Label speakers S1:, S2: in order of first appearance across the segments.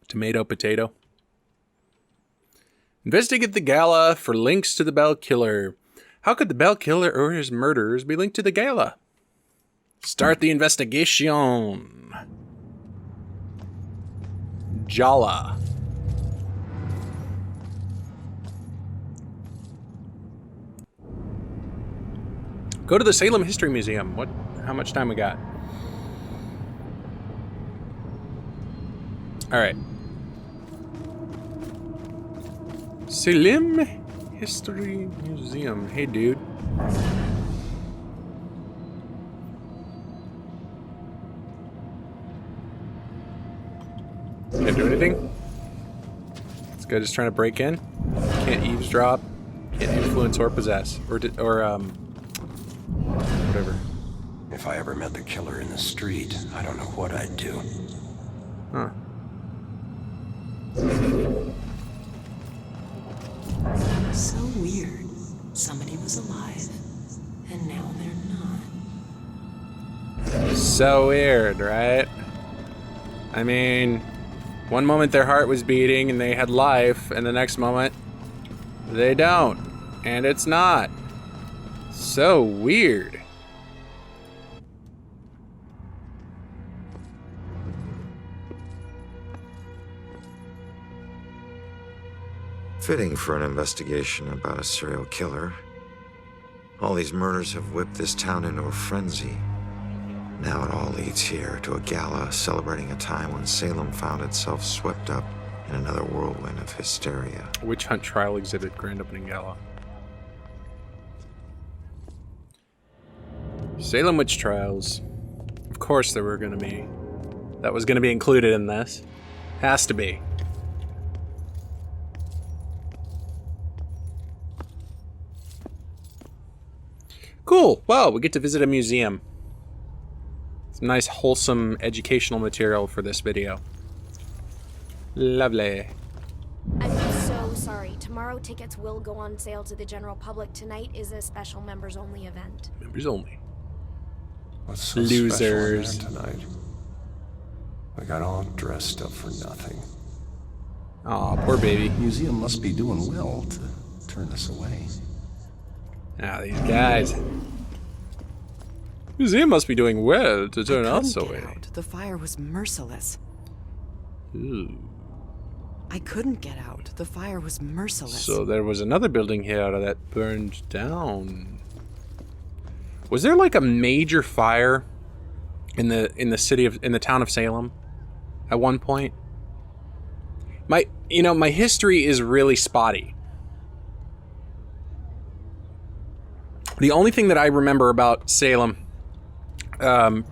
S1: Tomato, potato. Investigate the gala for links to the Bell Killer. How could the Bell Killer or his murderers be linked to the gala? Start the investigation. Jala. Go to the Salem History Museum. How much time we got? All right. Salem History Museum. Hey, dude. Can't do anything? This guy just trying to break in. Can't eavesdrop. Can't influence or possess. Whatever.
S2: If I ever met the killer in the street, I don't know what I'd do.
S1: Huh.
S3: So weird. Somebody was alive, and now they're not.
S1: So weird, right? I mean, one moment their heart was beating and they had life, and the next moment, they don't. And it's not. So weird.
S4: Fitting for an investigation about a serial killer. All these murders have whipped this town into a frenzy. Now it all leads here to a gala celebrating a time when Salem found itself swept up in another whirlwind of hysteria.
S1: Witch Hunt Trial Exhibit Grand Opening Gala. Salem Witch Trials. Of course there were going to be. That was going to be included in this. Has to be. Cool. Well, we get to visit a museum. Some nice, wholesome, educational material for this video. Lovely.
S5: I'm so sorry. Tomorrow tickets will go on sale to the general public. Tonight is a special members-only event.
S1: Members only.
S2: What's so
S1: Losers.
S2: special in there tonight? I got all dressed up for nothing.
S1: Aw, poor baby.
S6: The museum must be doing well to turn this away.
S1: Ah, these guys. Museum must be doing well to turn us
S3: Couldn't
S1: away.
S3: get out. The fire was merciless.
S1: Ooh.
S3: I couldn't get out. The fire was merciless.
S1: So there was another building here that burned down. Was there like a major fire in the town of Salem at one point? My history is really spotty. The only thing that I remember about Salem, in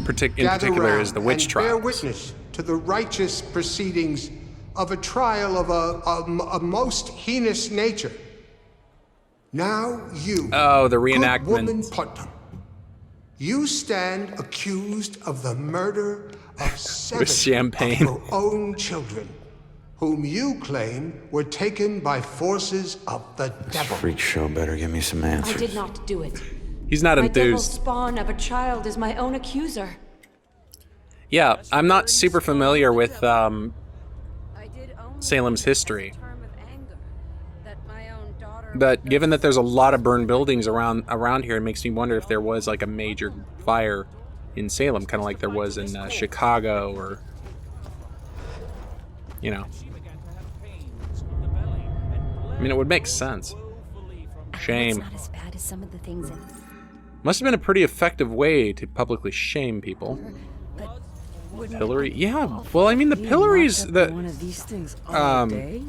S1: particular, is the witch trial.
S7: Bear witness to the righteous proceedings of a trial of a most heinous nature. Now you,
S1: Oh, the
S7: good
S1: reenactment.
S7: woman Putnam, you stand accused of the murder of 7
S1: champagne.
S7: of your own children, whom you claim were taken by forces of the devil.
S4: Freak show better give me some
S8: I
S4: answers.
S8: did not do it.
S1: He's not
S8: My devil
S1: enthused.
S8: spawn of a child is my own accuser.
S1: Yeah, I'm not super familiar with Salem's history. But given that there's a lot of burned buildings around here, it makes me wonder if there was like a major fire in Salem, kind of like there was in Chicago, or I mean, it would make sense. Shame.
S5: It's not as bad as some of the things in.
S1: Must have been a pretty effective way to publicly shame people. Pillory? Yeah. Well, I mean, the pillories.
S3: One of these things all day?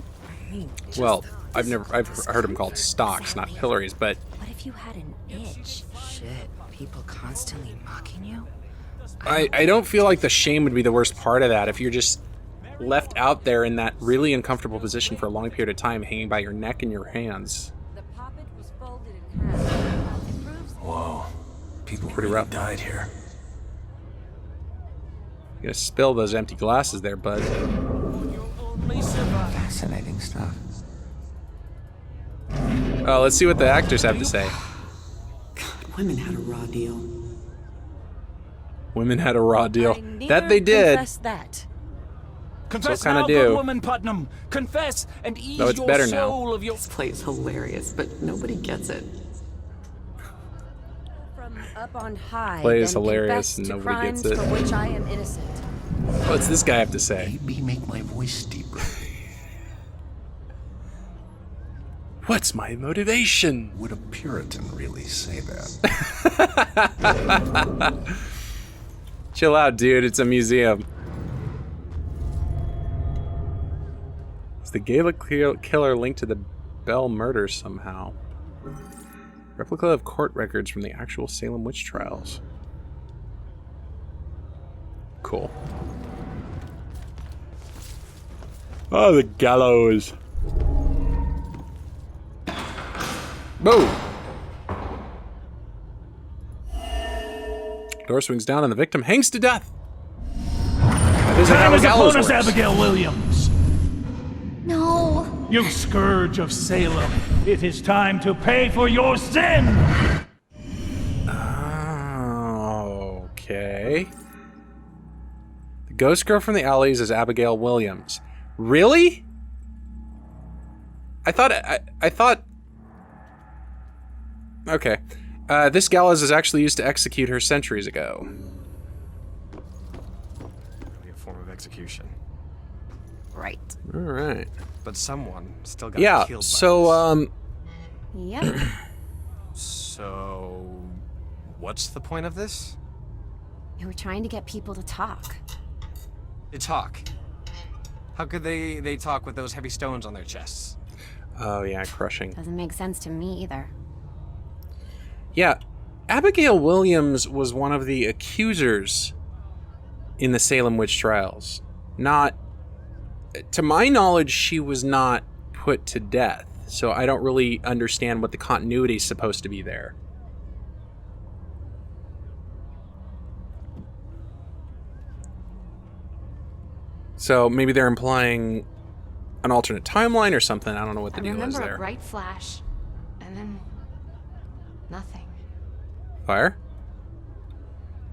S3: I mean,
S1: Well, I've heard them called stocks, not pillories, but
S5: What if you had an itch?
S3: shit. People constantly mocking you?
S1: I don't feel like the shame would be the worst part of that. If you're just left out there in that really uncomfortable position for a long period of time, hanging by your neck and your hands.
S8: The poppet was folded in half. It proves
S2: Whoa. People
S1: Pretty
S2: really
S1: rough.
S2: died here.
S1: You're gonna spill those empty glasses there, bud.
S4: Fascinating stuff.
S1: Oh, let's see what the actors have to say.
S3: God, women had a raw deal.
S1: Women had a raw deal.
S8: I neither
S1: That they did.
S8: confess that.
S9: Confess
S1: kinda
S9: now,
S1: do.
S9: good woman Putnam. Confess and ease
S1: Though it's
S9: your
S1: better now.
S9: soul of your...
S3: This play is hilarious, but nobody gets it.
S8: From up on high,
S1: Play is
S8: then
S1: hilarious
S8: confess
S1: and
S8: to
S1: nobody
S8: crimes
S1: gets it.
S8: for which I am innocent.
S1: What's this guy have to say?
S6: Maybe make my voice deeper.
S1: What's my motivation?
S6: Would a Puritan really say that?
S1: Chill out, dude. It's a museum. Is the Gala killer linked to the Bell murder somehow? Replica of court records from the actual Salem witch trials. Cool. Oh, the gallows. Boom! Door swings down and the victim hangs to death. That isn't how
S9: Time
S1: a
S9: is
S1: gallows
S9: upon us,
S1: works.
S9: Abigail Williams.
S5: No.
S9: You scourge of Salem. It is time to pay for your sin.
S1: Okay. The ghost girl from the alleys is Abigail Williams. Really? I thought. Okay. This gallows is actually used to execute her centuries ago.
S10: Really a form of execution.
S3: Right.
S1: All right.
S10: But someone still got
S1: Yeah.
S10: killed by
S1: So
S10: this.
S5: Yep.
S10: So, what's the point of this?
S5: They were trying to get people to talk.
S10: They talk. How could they talk with those heavy stones on their chests?
S1: Oh yeah, crushing.
S5: Doesn't make sense to me either.
S1: Yeah, Abigail Williams was one of the accusers in the Salem witch trials. Not, to my knowledge, she was not put to death. So I don't really understand what the continuity is supposed to be there. So maybe they're implying an alternate timeline or something. I don't know what the
S5: I
S1: deal is
S5: remember
S1: there.
S5: a bright flash, and then nothing.
S1: Fire?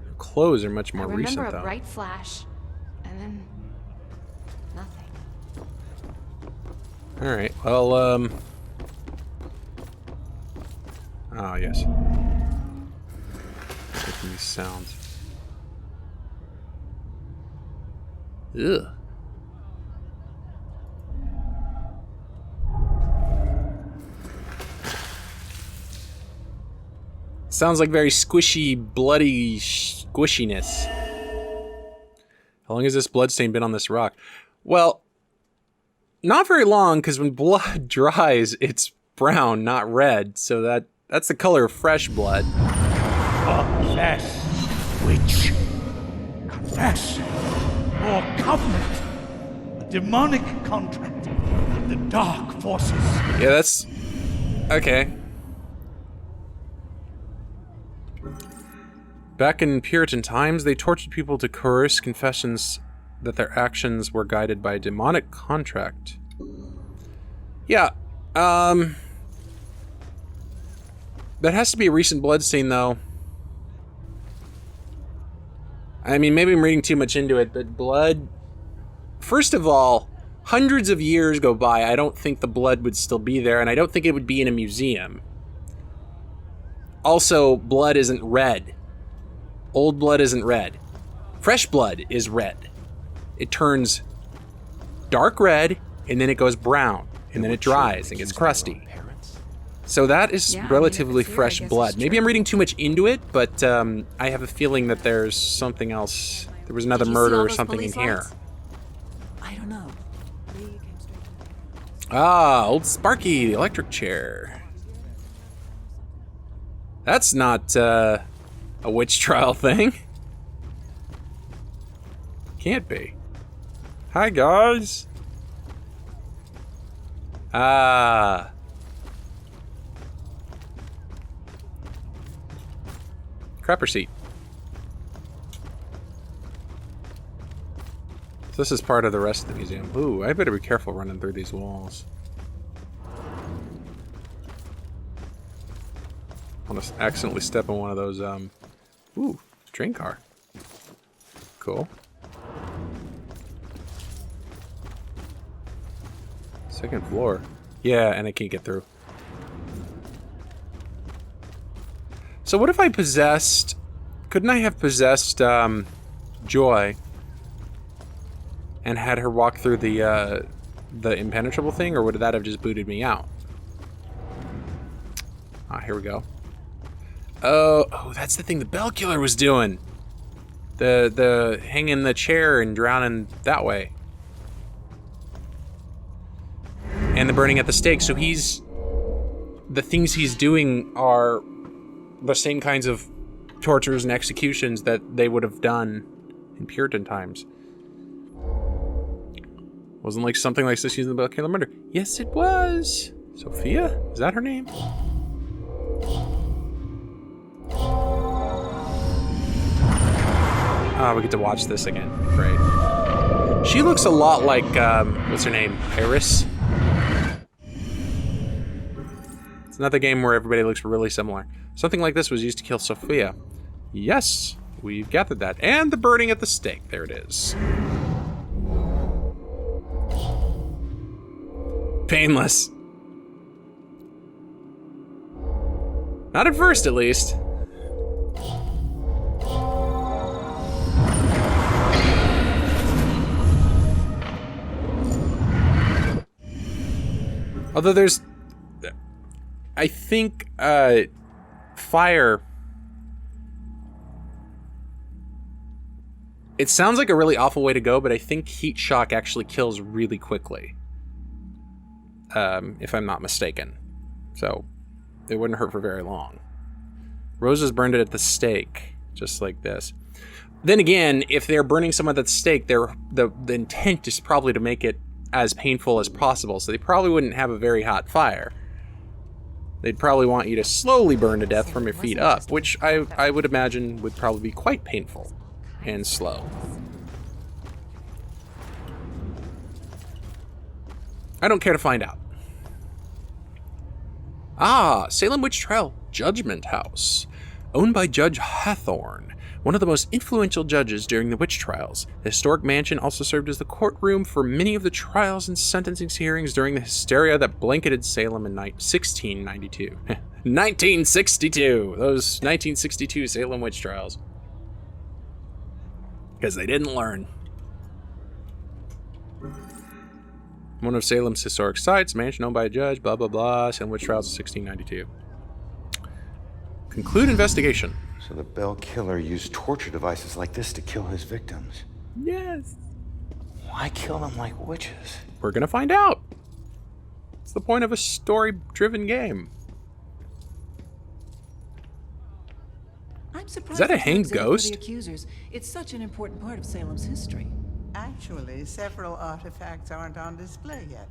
S1: Her clothes are much more
S5: I remember
S1: recent,
S5: a
S1: though.
S5: bright flash, and then nothing.
S1: All right. Well, oh yes. Making these sounds. Ugh. Sounds like very squishy, bloody squishiness. How long has this bloodstain been on this rock? Well, not very long, because when blood dries, it's brown, not red. So that's the color of fresh blood.
S9: Confess, witch. Confess. Your covenant. A demonic contract with the dark forces.
S1: Yeah, that's... okay. Back in Puritan times, they tortured people to coerce confessions that their actions were guided by a demonic contract. Yeah, that has to be a recent bloodstain, though. I mean, maybe I'm reading too much into it, but blood... First of all, hundreds of years go by, I don't think the blood would still be there, and I don't think it would be in a museum. Also, blood isn't red. Old blood isn't red. Fresh blood is red. It turns dark red, and then it goes brown, and then it dries and gets crusty. So that is relatively fresh blood. Maybe I'm reading too much into it, but I have a feeling that there's something else. There was another murder or something in here.
S3: I don't know.
S1: Ah, old Sparky, the electric chair. That's not a witch trial thing. Can't be. Hi, guys. Ah. Crapper seat. So this is part of the rest of the museum. Ooh, I better be careful running through these walls. I want to accidentally step on one of those, ooh, train car. Cool. Second floor. Yeah, and I can't get through. So what if I possessed... Couldn't I have possessed, Joy and had her walk through the impenetrable thing, or would that have just booted me out? Ah, here we go. Oh, that's the thing the Bell Killer was doing. The hanging the chair and drowning that way. And the burning at the stake. So the things he's doing are the same kinds of tortures and executions that they would have done in Puritan times. Wasn't like something like this using the Bell Killer murder. Yes, it was. Sophia? Is that her name? We get to watch this again. Great. She looks a lot like, what's her name? Iris? It's another game where everybody looks really similar. Something like this was used to kill Sophia. Yes, we've gathered that. And the burning at the stake. There it is. Painless. Not at first, at least. Although there's... I think, fire... It sounds like a really awful way to go, but I think heat shock actually kills really quickly. If I'm not mistaken. So, it wouldn't hurt for very long. Roses burned it at the stake, just like this. Then again, if they're burning someone at the stake, the intent is probably to make it as painful as possible, so they probably wouldn't have a very hot fire. They'd probably want you to slowly burn to death from your feet up, which I would imagine would probably be quite painful and slow. I don't care to find out. Ah, Salem Witch Trial Judgment House. Owned by Judge Hathorne, one of the most influential judges during the witch trials. The historic mansion also served as the courtroom for many of the trials and sentencing hearings during the hysteria that blanketed Salem in 1692. 1962! Those 1962 Salem witch trials. Because they didn't learn. One of Salem's historic sites, mansion owned by a judge, blah blah blah, Salem witch trials of 1692. Conclude investigation.
S11: So the Bell Killer used torture devices like this to kill his victims.
S1: Yes.
S11: Why kill them like witches?
S1: We're gonna find out. It's the point of a story-driven game.
S12: I'm surprised.
S1: Is that a hanged ghost?
S12: The accusers. It's such an important part of Salem's history.
S13: Actually, several artifacts aren't on display yet.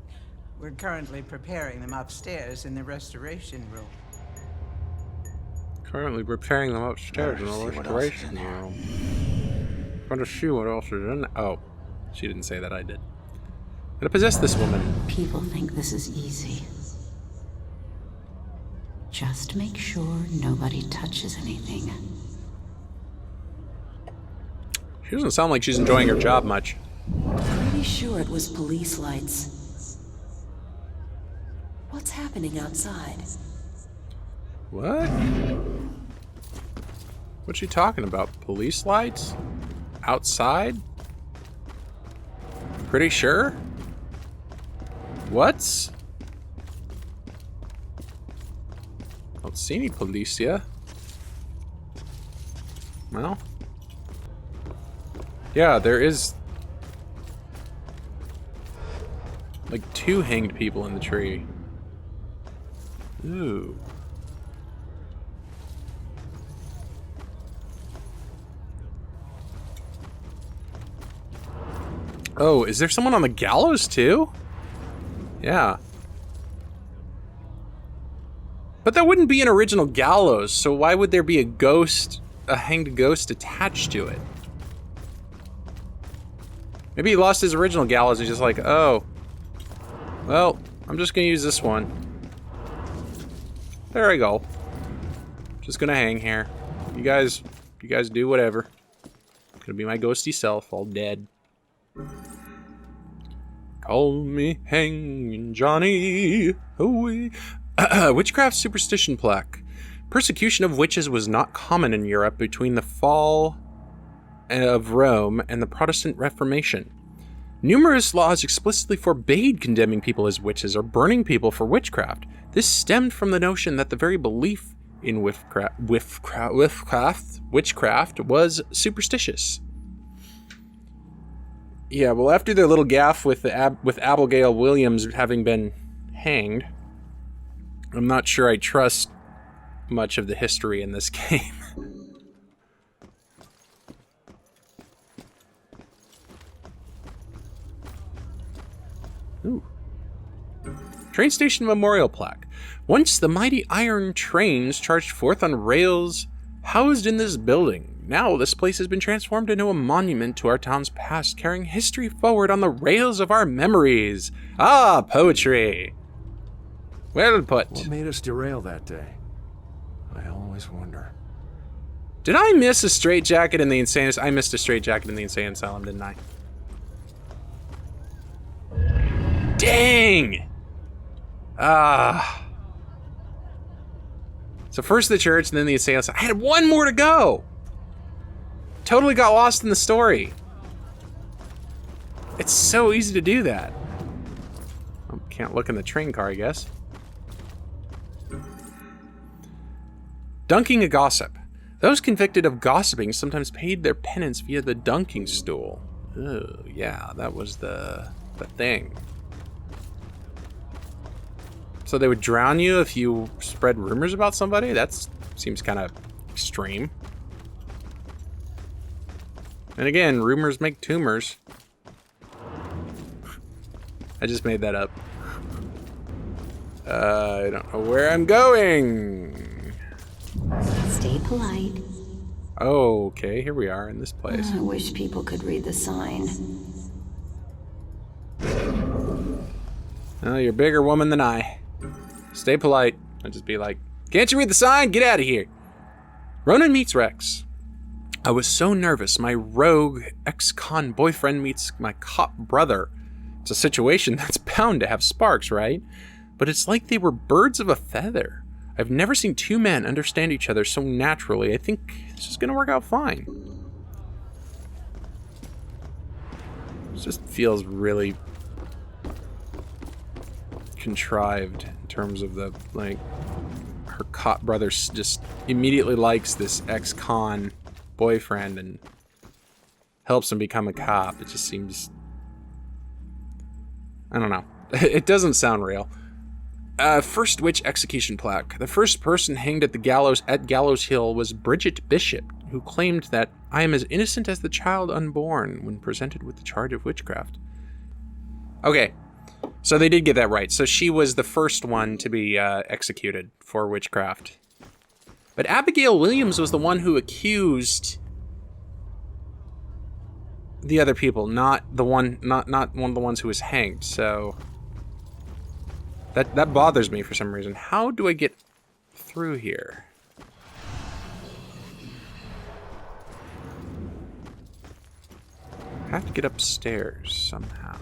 S13: We're currently preparing them upstairs in the restoration room.
S1: Currently preparing them upstairs in the restoration room. Trying to see what else is in there. Oh, she didn't say that, I did. I'm gonna possess this woman.
S14: People think this is easy. Just make sure nobody touches anything.
S1: She doesn't sound like she's enjoying her job much.
S12: Pretty sure it was police lights. What's happening outside?
S1: What? What's she talking about? Police lights? Outside? Pretty sure? What? Don't see any policia. Well. Yeah, there is like 2 hanged people in the tree. Ooh. Oh, is there someone on the gallows too? Yeah. But that wouldn't be an original gallows, so why would there be a ghost, a hanged ghost attached to it? Maybe he lost his original gallows and he's just like, oh, well, I'm just gonna use this one. There I go. Just gonna hang here. You guys do whatever. Gonna be my ghosty self, all dead. Call me Hanging Johnny. Away. Witchcraft superstition plaque. Persecution of witches was not common in Europe between the fall of Rome and the Protestant Reformation. Numerous laws explicitly forbade condemning people as witches or burning people for witchcraft. This stemmed from the notion that the very belief in witchcraft was superstitious. Yeah, well, after their little gaffe with Abigail Williams having been hanged, I'm not sure I trust much of the history in this game. Ooh. Train station memorial plaque. Once the mighty iron trains charged forth on rails housed in this building. Now this place has been transformed into a monument to our town's past, carrying history forward on the rails of our memories. Ah, poetry. Well put.
S2: What made us derail that day? I always wonder.
S1: Did I miss a straitjacket in the insane? I missed a straitjacket in the insane asylum, didn't I? Dang! Ah. So first the church, and then the insane asylum. I had one more to go. Totally got lost in the story. It's so easy to do that. Oh, can't look in the train car, I guess. Dunking a gossip. Those convicted of gossiping sometimes paid their penance via the dunking stool. Oh, yeah, that was the thing. So they would drown you if you spread rumors about somebody? That seems kind of extreme. And again, rumors make tumors. I just made that up. I don't know where I'm going.
S14: Stay polite.
S1: Oh, okay, here we are in this place.
S14: I wish people could read the sign.
S1: Oh, you're a bigger woman than I. Stay polite. I'll just be like, can't you read the sign? Get out of here. Ronan meets Rex. I was so nervous. My rogue ex-con boyfriend meets my cop brother. It's a situation that's bound to have sparks, right? But it's like they were birds of a feather. I've never seen two men understand each other so naturally. I think this is gonna work out fine. It just feels really contrived in terms of the, like, her cop brother just immediately likes this ex-con boyfriend and helps him become a cop. It just seems, I don't know. It doesn't sound real. First witch execution plaque. The first person hanged at the gallows at Gallows Hill was Bridget Bishop, who claimed that I am as innocent as the child unborn when presented with the charge of witchcraft. Okay, so they did get that right. So she was the first one to be executed for witchcraft. But Abigail Williams was the one who accused the other people, not one of the ones who was hanged. So that bothers me for some reason. How do I get through here? I have to get upstairs somehow.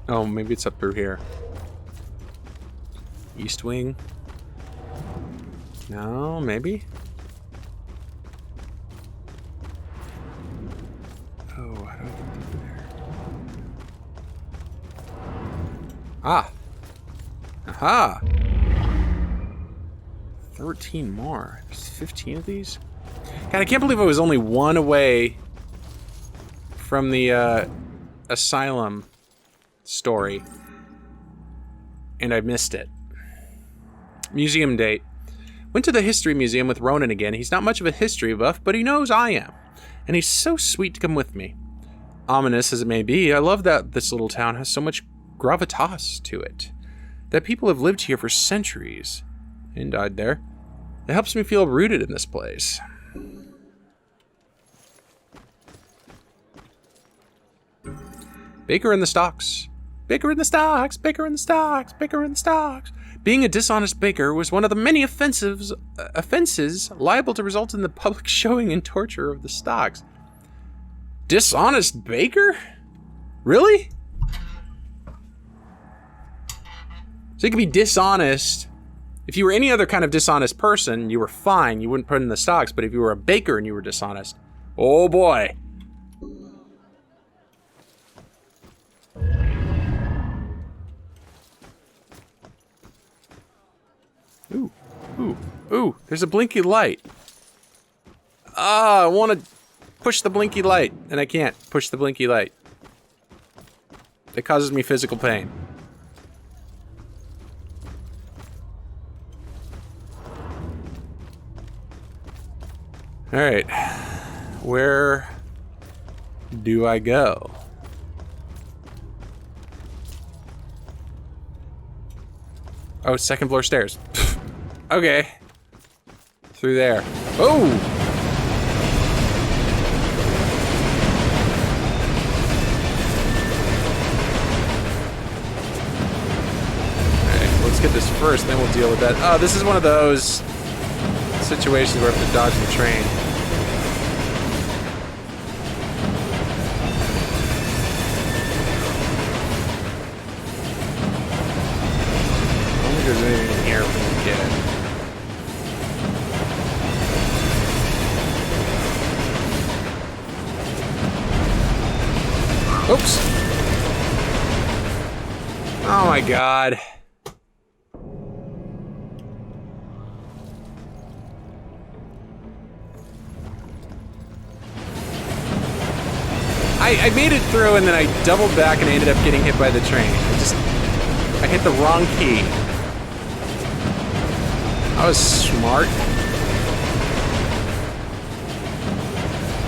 S1: Oh, maybe it's up through here. East wing? No, maybe? Oh, how do I get through there? Ah! Aha! 13 more. There's 15 of these? God, I can't believe I was only one away from the asylum story, and I missed it. Museum date. Went to the history museum with Ronan again. He's not much of a history buff, but he knows I am, and he's so sweet to come with me. Ominous as it may be, I love that this little town has so much gravitas to it, that people have lived here for centuries and died there. It helps me feel rooted in this place. Baker in the stocks. Baker in the stocks, Baker in the stocks, Baker in the stocks. Being a dishonest baker was one of the many offenses liable to result in the public showing and torture of the stocks. Dishonest baker? Really? So you could be dishonest. If you were any other kind of dishonest person, you were fine. You wouldn't put in the stocks. But if you were a baker and you were dishonest, oh boy. Ooh, ooh, ooh, there's a blinky light. Ah, I want to push the blinky light, and I can't push the blinky light. It causes me physical pain. Alright, where do I go? Oh, second floor stairs. Okay. Through there. Oh! Alright, let's get this first, then we'll deal with that. Oh, this is one of those situations where I have to dodge the train. I don't think there's anything in here for me to get. Oops. Oh my god. I made it through and then I doubled back and I ended up getting hit by the train. I hit the wrong key. I was smart.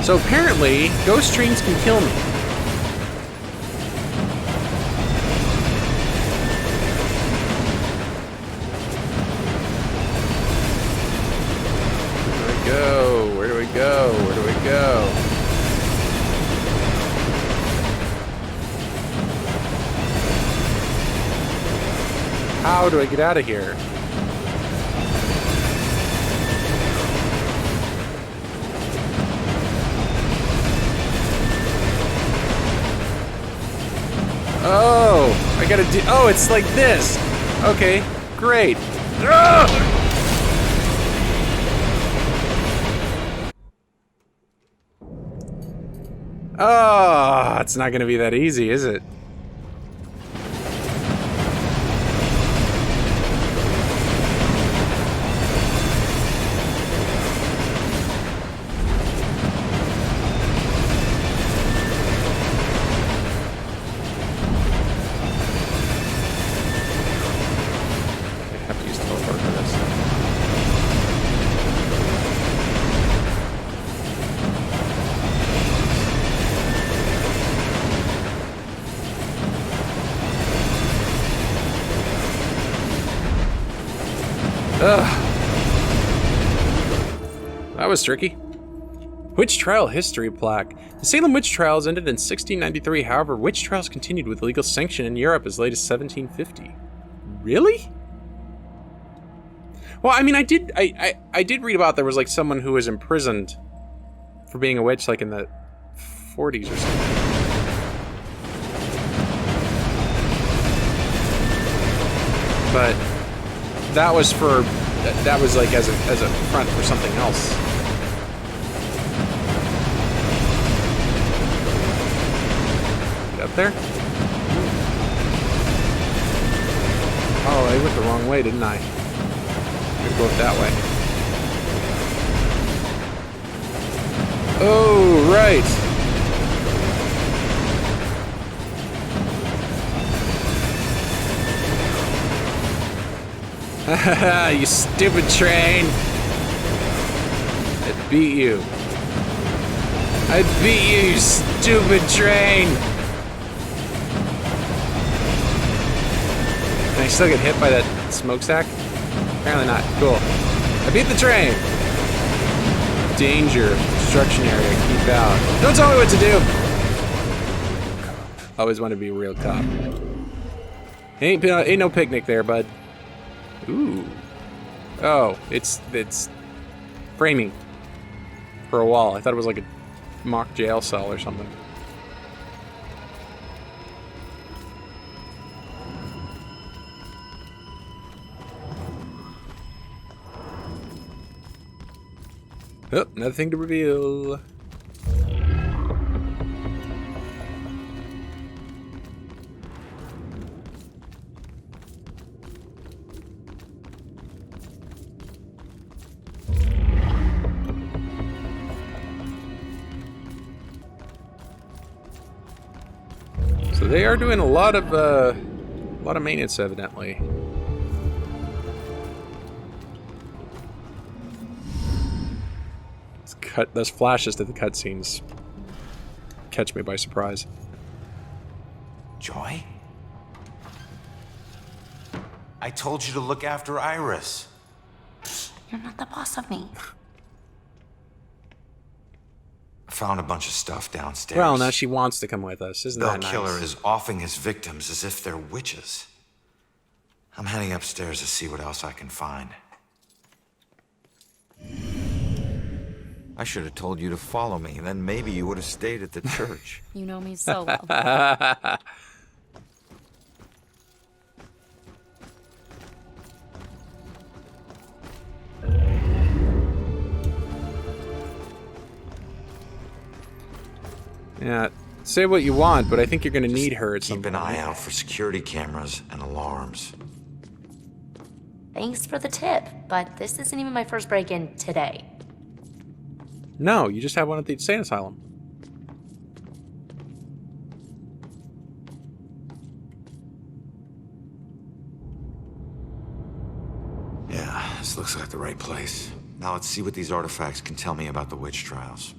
S1: So apparently, ghost trains can kill me. Where do we go? Where do we go? Where do we go? How do I get out of here? Oh, I gotta do. Oh, it's like this. Okay, great. Ugh! Oh, it's not gonna be that easy, is it? Ugh. That was tricky. Witch trial history plaque. The Salem witch trials ended in 1693. However, witch trials continued with legal sanction in Europe as late as 1750. Really? Well, I mean, I did read about there was like someone who was imprisoned for being a witch, like in the 40s or something. But that was for, that was like as a front for something else. Get up there? Oh, I went the wrong way, didn't I? I'm gonna go up that way. Oh, right. Haha, you stupid train! I beat you. I beat you, you stupid train! Can I still get hit by that smokestack? Apparently not. Cool. I beat the train! Danger. Construction area. Keep out. Don't tell me what to do! Always want to be a real cop. Ain't no picnic there, bud. Ooh. Oh, it's framing for a wall. I thought it was like a mock jail cell or something. Oh, another thing to reveal. So they are doing a lot of maintenance, evidently. Those flashes to the cutscenes catch me by surprise.
S11: Joy? I told you to look after Iris.
S14: You're not the boss of me.
S4: I found a bunch of stuff downstairs.
S1: Well, now she wants to come with us. Isn't that nice?
S4: The killer is offing his victims as if they're witches. I'm heading upstairs to see what else I can find. I should have told you to follow me, then maybe you would have stayed at the church.
S8: You know me so well.
S1: Yeah, say what you want, but I think you're going to need her at some
S4: Keep
S1: point.
S4: an eye out for security cameras and alarms.
S8: Thanks for the tip, but this isn't even my first break-in today.
S1: No, you just had one at the insane asylum.
S4: Yeah, this looks like the right place. Now let's see what these artifacts can tell me about the witch trials.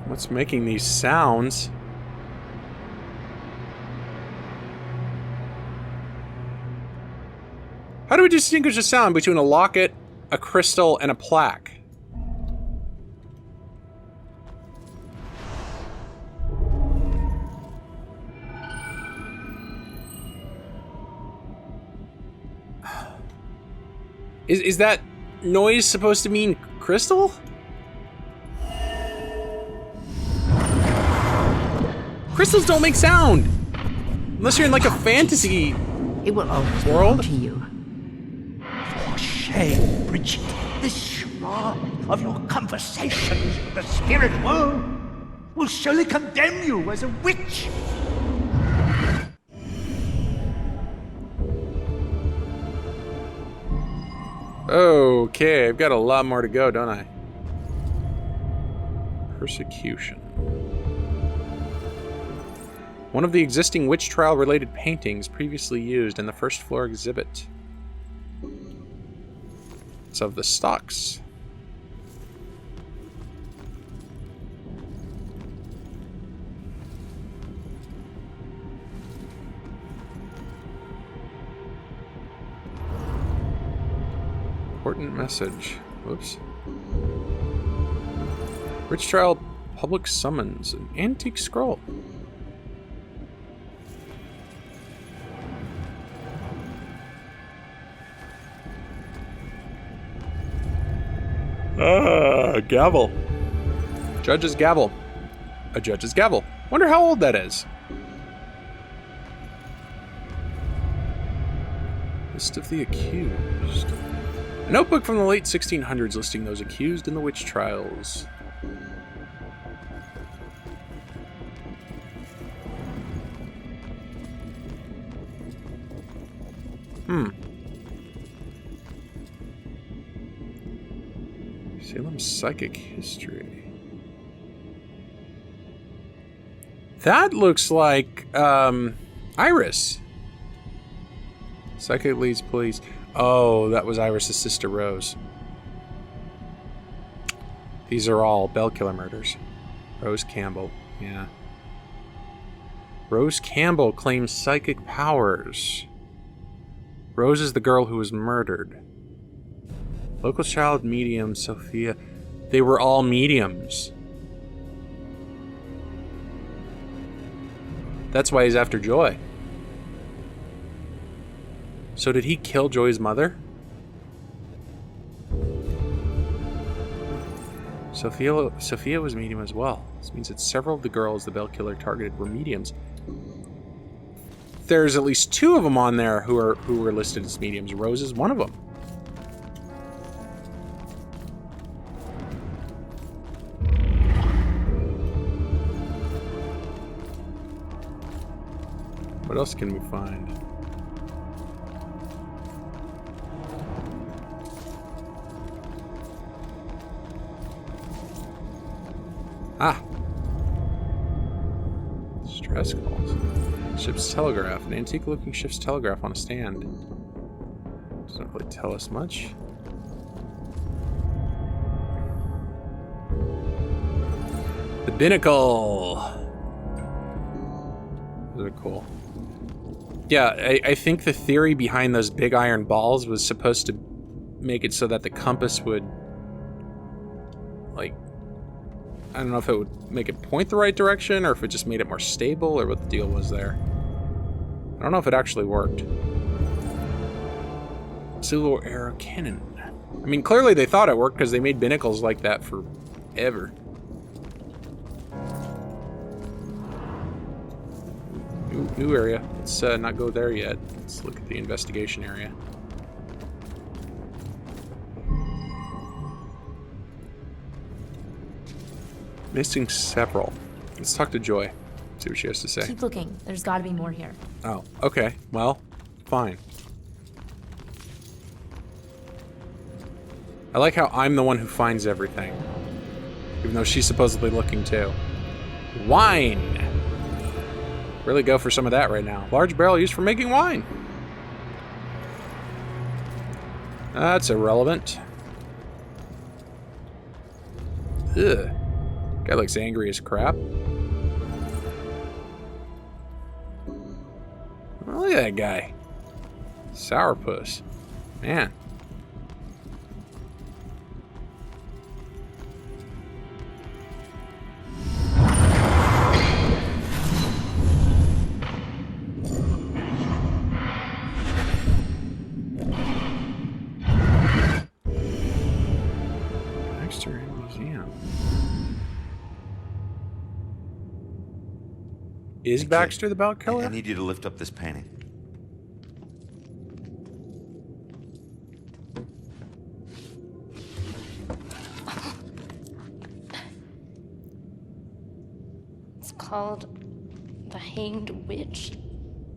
S1: What's making these sounds? How do we distinguish a sound between a locket, a crystal, and a plaque? Is that noise supposed to mean crystal? Crystals don't make sound! Unless you're in like a fantasy
S15: It will always belong to you. For shame, Bridget. This shrine of your conversations with the spirit world will surely condemn you as a witch.
S1: Okay, I've got a lot more to go, don't I? Persecution. One of the existing witch trial related paintings previously used in the first floor exhibit. It's of the stocks. Important message. Whoops. Witch trial public summons. An antique scroll. A gavel. Judge's gavel. A judge's gavel. Wonder how old that is. List of the accused. A notebook from the late 1600s listing those accused in the witch trials. Salem psychic history. That looks like Iris. Psychic leads police. Oh, that was Iris' sister Rose. These are all Bell Killer murders. Rose Campbell, yeah. Rose Campbell claims psychic powers. Rose is the girl who was murdered. Local child medium Sophia. They were all mediums. That's why he's after Joy. So did he kill Joy's mother? Sophia was medium as well. This means that several of the girls the Bell Killer targeted were mediums. There's at least 2 of them on there who were listed as mediums. Rose is one of them. What else can we find? Ah. Stress calls. Ship's telegraph. An antique-looking ship's telegraph on a stand. Doesn't really tell us much. The binnacle. Those are cool. Yeah, I think the theory behind those big iron balls was supposed to make it so that the compass would, like, I don't know if it would make it point the right direction or if it just made it more stable or what the deal was there. I don't know if it actually worked. Silver arrow cannon. I mean, clearly they thought it worked because they made binnacles like that forever. New area. Let's not go there yet. Let's look at the investigation area. Missing several. Let's talk to Joy. See what she has to say.
S16: Keep looking. There's got to be more here.
S1: Oh, okay. Well, fine. I like how I'm the one who finds everything. Even though she's supposedly looking too. Wine! Really go for some of that right now. Large barrel used for making wine. That's irrelevant. Ugh. Guy looks angry as crap. Oh, look at that guy. Sourpuss. Man. Museum. Is Baxter the Bell Killer?
S11: I need you to lift up this painting.
S16: It's called The Hanged Witch.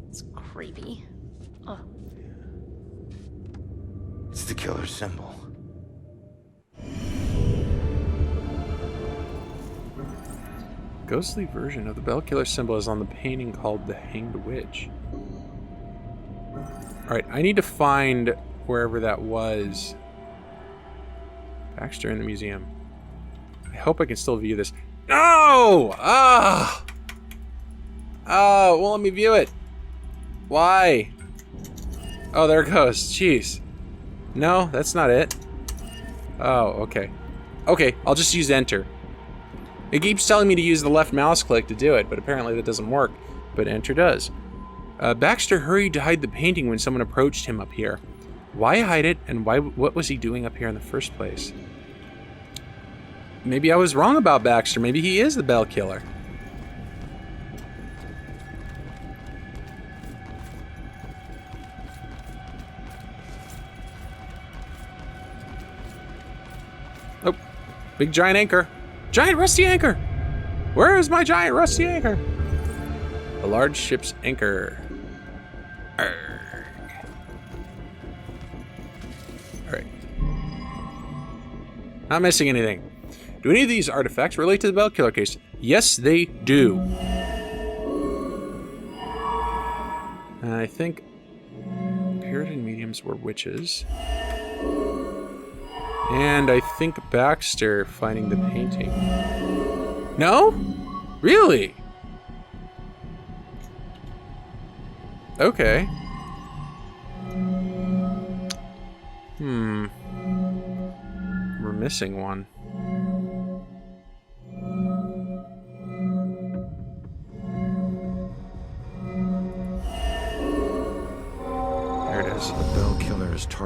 S16: It's creepy. Oh.
S11: It's the killer's symbol.
S1: Ghostly version of the Bell Killer symbol is on the painting called The Hanged Witch. Alright, I need to find wherever that was. Baxter in the museum. I hope I can still view this. No! Ah! Oh, it won't let me view it. Why? Oh, there it goes. Jeez. No, that's not it. Oh, okay. Okay, I'll just use enter. It keeps telling me to use the left mouse click to do it, but apparently that doesn't work. But enter does. Baxter hurried to hide the painting when someone approached him up here. Why hide it, and what was he doing up here in the first place? Maybe I was wrong about Baxter. Maybe he is the Bell Killer. Oh, big giant anchor. Giant rusty anchor! Where is my giant rusty anchor? A large ship's anchor. Arrgh. Alright. Not missing anything. Do any of these artifacts relate to the Bell Killer case? Yes, they do. And I think Puritan mediums were witches. And I think Baxter finding the painting. No? Really? Okay. We're missing one.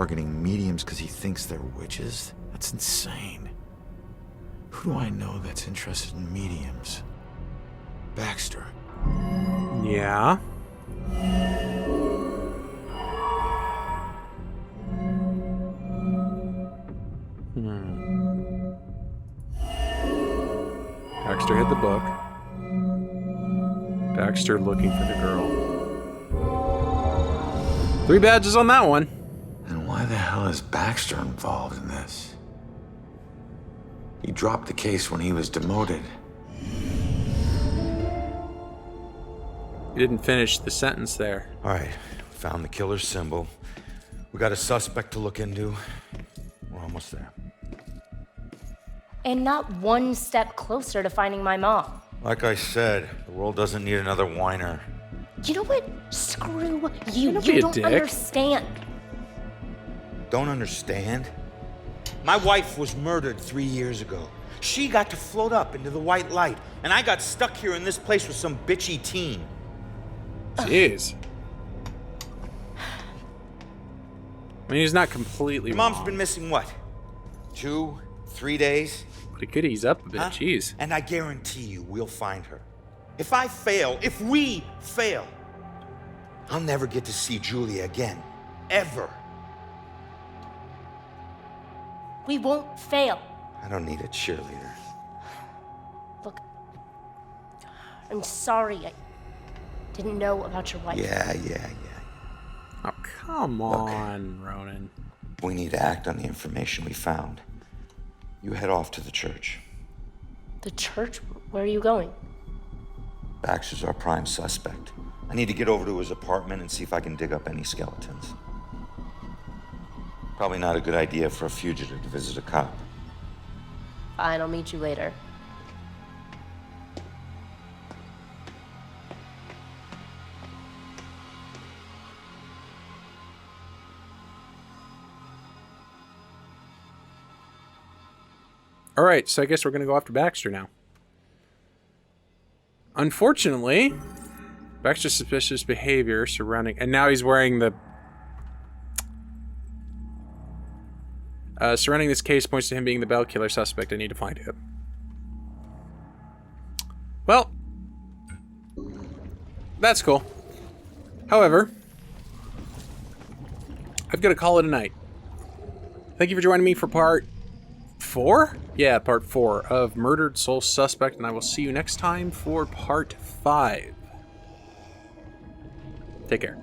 S4: targeting mediums because he thinks they're witches? That's insane. Who do I know that's interested in mediums? Baxter.
S1: Yeah. Baxter hid the book. Baxter looking for the girl. 3 badges on that one.
S4: And why the hell is Baxter involved in this? He dropped the case when he was demoted.
S1: You didn't finish the sentence there.
S11: All right, found the killer's symbol. We got a suspect to look into. We're almost there.
S16: And not one step closer to finding my mom.
S11: Like I said, the world doesn't need another whiner.
S16: You know what? Screw you.
S1: Don't be
S16: You
S1: a
S16: don't
S1: dick.
S16: understand.
S11: Don't understand? My wife was murdered 3 years ago. She got to float up into the white light, and I got stuck here in this place with some bitchy teen.
S1: Jeez. I mean, he's not completely
S11: Your mom's
S1: wrong.
S11: been missing what? 2, 3 days?
S1: But he could ease up a bit.
S11: Huh?
S1: Jeez.
S11: And I guarantee you we'll find her. If I fail, if we fail, I'll never get to see Julia again. Ever.
S16: We won't fail.
S11: I don't need a cheerleader.
S16: Look, I'm sorry. I didn't know about your wife.
S11: Yeah.
S1: Oh, come on, Ronan.
S11: We need to act on the information we found. You head off to the church.
S16: The church? Where are you going?
S11: Baxter's our prime suspect. I need to get over to his apartment and see if I can dig up any skeletons. Probably not a good idea for a fugitive to visit a cop.
S16: Fine, I'll meet you later.
S1: All right, so I guess we're going to go after Baxter now. Unfortunately, Baxter's suspicious behavior surrounding... And now he's wearing the... surrounding this case points to him being the Bell killer suspect. I need to find him. Well, that's cool. However, I've got to call it a night. Thank you for joining me for part 4? Yeah, part 4 of Murdered Soul Suspect, and I will see you next time for part 5. Take care.